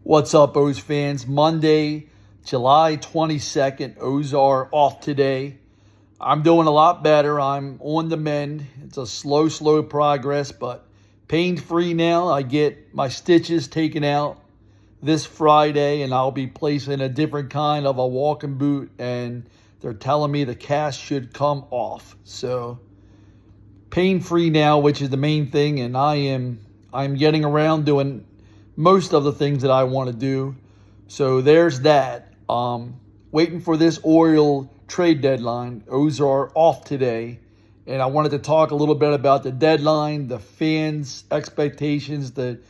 What's up, O's fans? Monday, July 22nd. O's are off today. I'm doing a lot better. I'm on the mend. It's a slow progress, but pain-free now. I get my stitches taken out this Friday, and I'll be placing a different kind of a walking boot, and they're telling me the cast should come off. So pain-free now, which is the main thing, and I'm getting around doing most of the things that I want to do. So there's that. Waiting for this Oriole trade deadline. O's are off today, and I wanted to talk a little bit about the deadline, the fans' expectations, the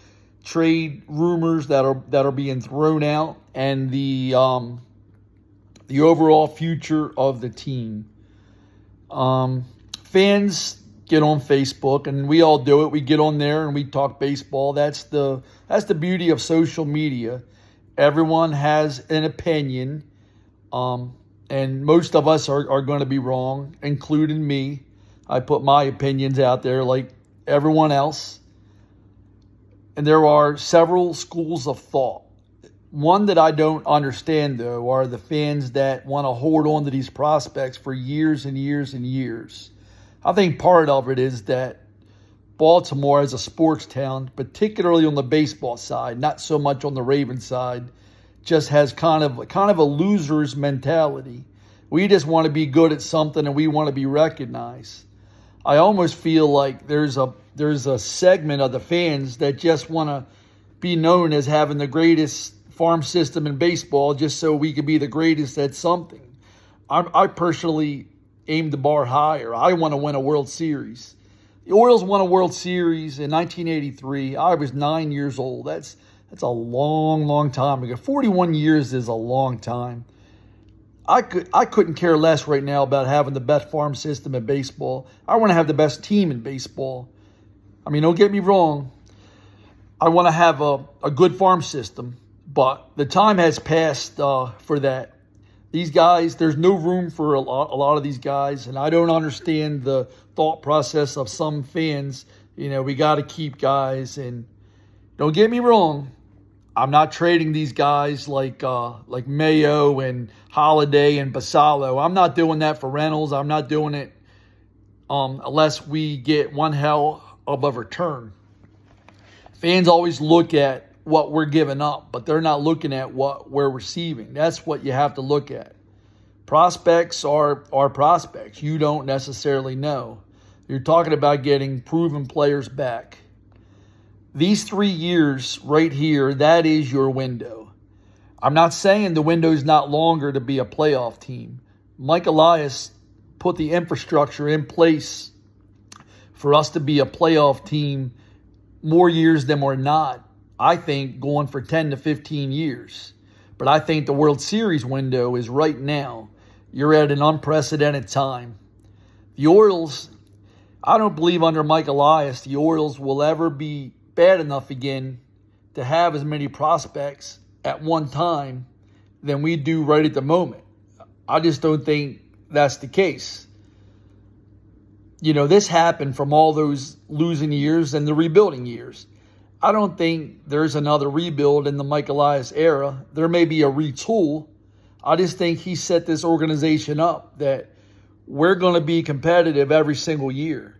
trade rumors that are being thrown out, and the overall future of the team. Fans get on Facebook, and we all do it. We get on there and we talk baseball. That's the beauty of social media. Everyone has an opinion, and most of us are going to be wrong, including me. I put my opinions out there like everyone else. And there are several schools of thought. One that I don't understand, though, are the fans that want to hold on to these prospects for years and years and years. I think part of it is that Baltimore as a sports town, particularly on the baseball side, not so much on the Ravens side, just has kind of a loser's mentality. We just want to be good at something and we want to be recognized. I almost feel like there's a segment of the fans that just want to be known as having the greatest farm system in baseball just so we could be the greatest at something. I personally aim the bar higher. I want to win a World Series. The Orioles won a World Series in 1983. I was 9 years old. That's a long time ago. 41 years is a long time. I couldn't care less right now about having the best farm system in baseball. I want to have the best team in baseball. I mean, don't get me wrong. I want to have a good farm system, but the time has passed for that. These guys, there's no room for a lot of these guys, and I don't understand the thought process of some fans. You know, we got to keep guys, and don't get me wrong, I'm not trading these guys like Mayo and Holiday and Basallo. I'm not doing that for Reynolds. I'm not doing it unless we get one hell of a return. Fans always look at what we're giving up, but they're not looking at what we're receiving. That's what you have to look at. Prospects are prospects. You don't necessarily know. You're talking about getting proven players back. These 3 years right here, that is your window. I'm not saying the window is not longer to be a playoff team. Mike Elias put the infrastructure in place for us to be a playoff team more years than we're not. I think going for 10 to 15 years. But I think the World Series window is right now. You're at an unprecedented time. The Orioles, I don't believe under Mike Elias the Orioles will ever be bad enough again to have as many prospects at one time than we do right at the moment. I just don't think that's the case. You know, this happened from all those losing years and the rebuilding years. I don't think there's another rebuild in the Mike Elias era. There may be a retool. I just think he set this organization up that we're going to be competitive every single year.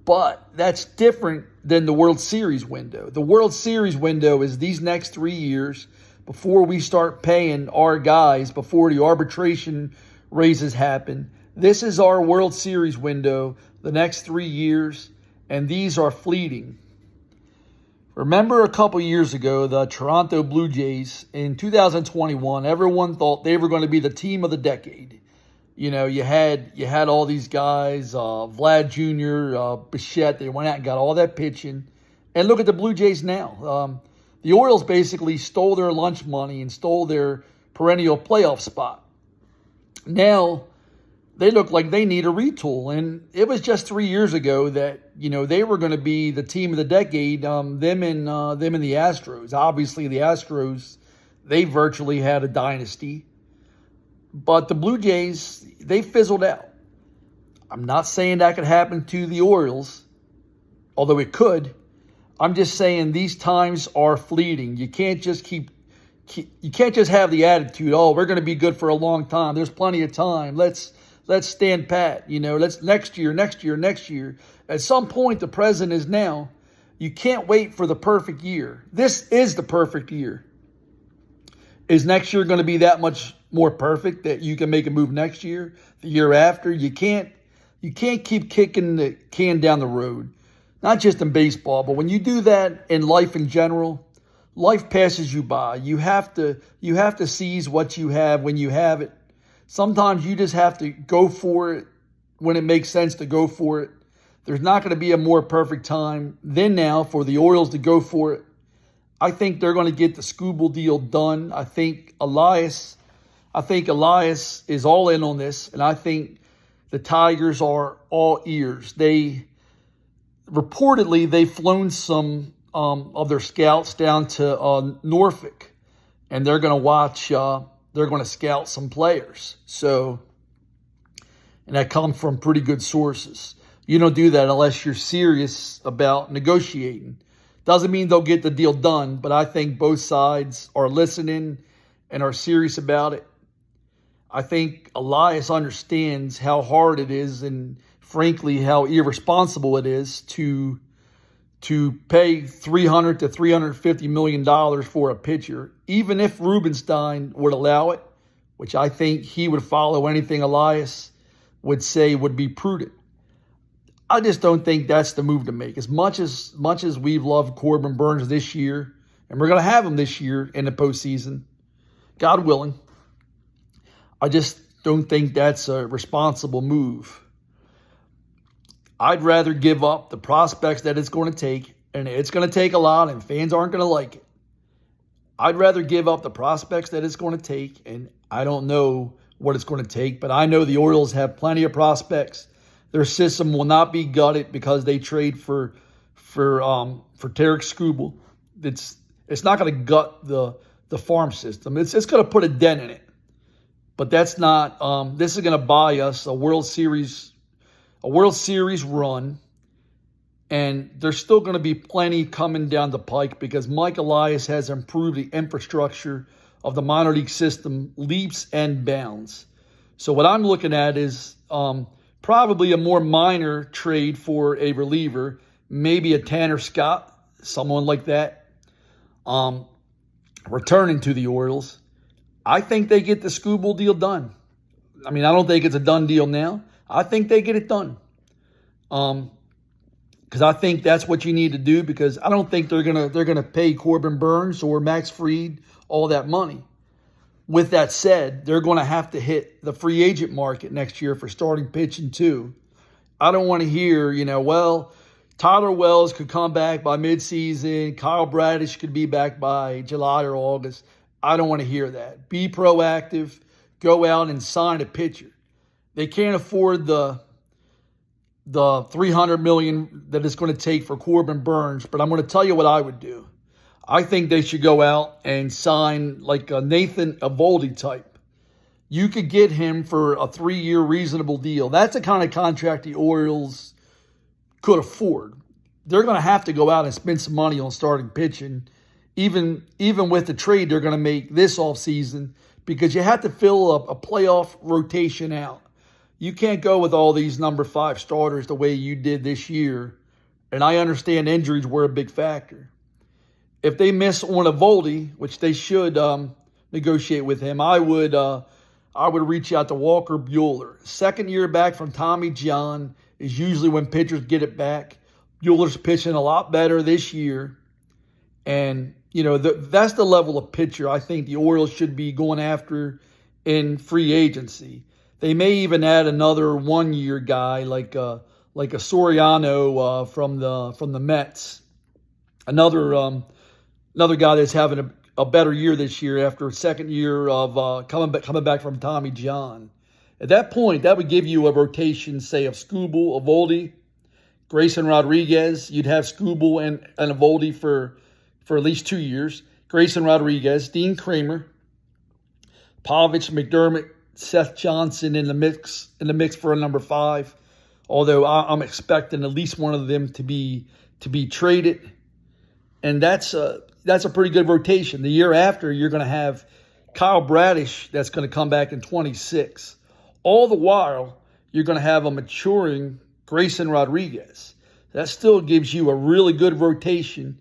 But that's different than the World Series window. The World Series window is these next 3 years before we start paying our guys, before the arbitration raises happen. This is our World Series window, the next 3 years, and these are fleeting. Remember a couple years ago, the Toronto Blue Jays in 2021, everyone thought they were going to be the team of the decade. You know, you had all these guys, Vlad Jr., Bichette, they went out and got all that pitching. And look at the Blue Jays now. The Orioles basically stole their lunch money and stole their perennial playoff spot. Now, they look like they need a retool. And it was just 3 years ago that, you know, they were going to be the team of the decade, them and the Astros. Obviously, the Astros, they virtually had a dynasty. But the Blue Jays, they fizzled out. I'm not saying that could happen to the Orioles, although it could. I'm just saying these times are fleeting. You can't just keep you can't just have the attitude, oh, we're going to be good for a long time. There's plenty of time. Let's stand pat. Let's next year. At some point, the present is now. You can't wait for the perfect year. This is the perfect year. Is next year going to be that much more perfect that you can make a move next year, the year after? You can't keep kicking the can down the road. Not just in baseball, but when you do that in life in general, life passes you by. You have to seize what you have when you have it. Sometimes you just have to go for it when it makes sense to go for it. There's not going to be a more perfect time than now for the Orioles to go for it. I think they're going to get the Skubal deal done. I think Elias is all in on this, and I think the Tigers are all ears. Reportedly they've flown some of their scouts down to Norfolk, and they're going to watch. They're going to scout some players. So, and that comes from pretty good sources. You don't do that unless you're serious about negotiating. Doesn't mean they'll get the deal done, but I think both sides are listening and are serious about it. I think Elias understands how hard it is and, frankly, how irresponsible it is to pay $300 to $350 million for a pitcher, even if Rubenstein would allow it, which I think he would follow anything Elias would say would be prudent. I just don't think that's the move to make. As much as we've loved Corbin Burnes this year, and we're going to have him this year in the postseason, God willing, I just don't think that's a responsible move. I'd rather give up the prospects that it's going to take, and it's going to take a lot, and fans aren't going to like it. I'd rather give up the prospects that it's going to take, and I don't know what it's going to take, but I know the Orioles have plenty of prospects. Their system will not be gutted because they trade for Tarik Skubal. It's not going to gut the farm system. It's going to put a dent in it. But that's not. This is going to buy us a World Series run, and there's still going to be plenty coming down the pike because Mike Elias has improved the infrastructure of the minor league system leaps and bounds. So what I'm looking at is probably a more minor trade for a reliever, maybe a Tanner Scott, someone like that, returning to the Orioles. I think they get the Skubal deal done. I mean, I don't think it's a done deal now. I think they get it done. Because I think that's what you need to do, because I don't think they're gonna pay Corbin Burnes or Max Fried all that money. With that said, they're going to have to hit the free agent market next year for starting pitching too. I don't want to hear, Tyler Wells could come back by midseason. Kyle Bradish could be back by July or August. I don't want to hear that. Be proactive. Go out and sign a pitcher. They can't afford the $300 million that it's going to take for Corbin Burnes, but I'm going to tell you what I would do. I think they should go out and sign like a Nathan Eovaldi type. You could get him for a 3-year reasonable deal. That's the kind of contract the Orioles could afford. They're going to have to go out and spend some money on starting pitching, even with the trade they're going to make this offseason, because you have to fill up a playoff rotation out. You can't go with all these number 5 starters the way you did this year, and I understand injuries were a big factor. If they miss on Eovaldi, which they should negotiate with him, I would reach out to Walker Buehler. Second year back from Tommy John is usually when pitchers get it back. Buehler's pitching a lot better this year. And, that's the level of pitcher I think the Orioles should be going after in free agency. They may even add another 1-year guy like a Soriano from the Mets. Another guy that's having a better year this year after a second year of coming back from Tommy John. At that point, that would give you a rotation, say, of Skubal, Eovaldi, Grayson Rodriguez. You'd have Skubal and Eovaldi for at least 2 years. Grayson Rodriguez, Dean Kramer, Pavich, McDermott, Seth Johnson in the mix for a number 5. Although I'm expecting at least one of them to be traded, and that's that's a pretty good rotation. The year after, you're going to have Kyle Bradish that's going to come back in 26. All the while, you're going to have a maturing Grayson Rodriguez. That still gives you a really good rotation.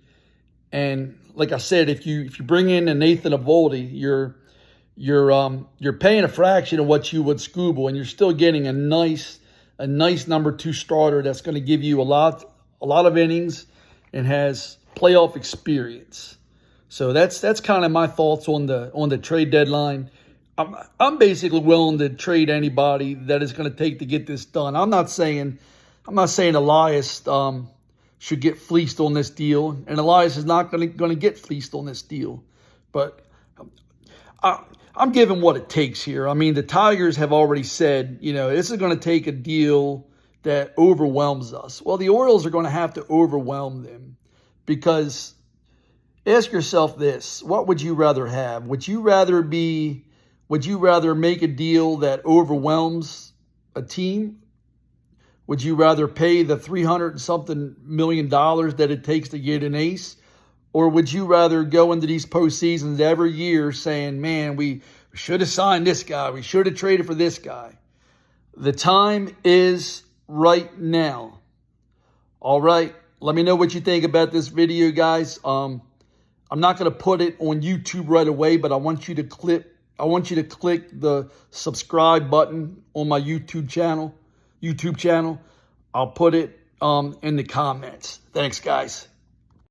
And like I said, if you bring in a Nathan Eovaldi, you're paying a fraction of what you would Skubal, and you're still getting a nice number 2 starter that's going to give you a lot of innings and has playoff experience. So that's kind of my thoughts on the trade deadline. I'm basically willing to trade anybody that is going to take to get this done. I'm not saying Elias should get fleeced on this deal, and Elias is not going to get fleeced on this deal. But I'm giving what it takes here. I mean, the Tigers have already said, this is going to take a deal that overwhelms us. Well, the Orioles are going to have to overwhelm them, because ask yourself this: what would you rather have? Would you rather make a deal that overwhelms a team? Would you rather pay the $300-something million that it takes to get an ace? Or would you rather go into these postseasons every year saying, man, we should have signed this guy, we should have traded for this guy? The time is right now. All right, let me know what you think about this video, guys. I'm not going to put it on YouTube right away, but I want you to click the subscribe button on my YouTube channel. I'll put it in the comments. Thanks, guys.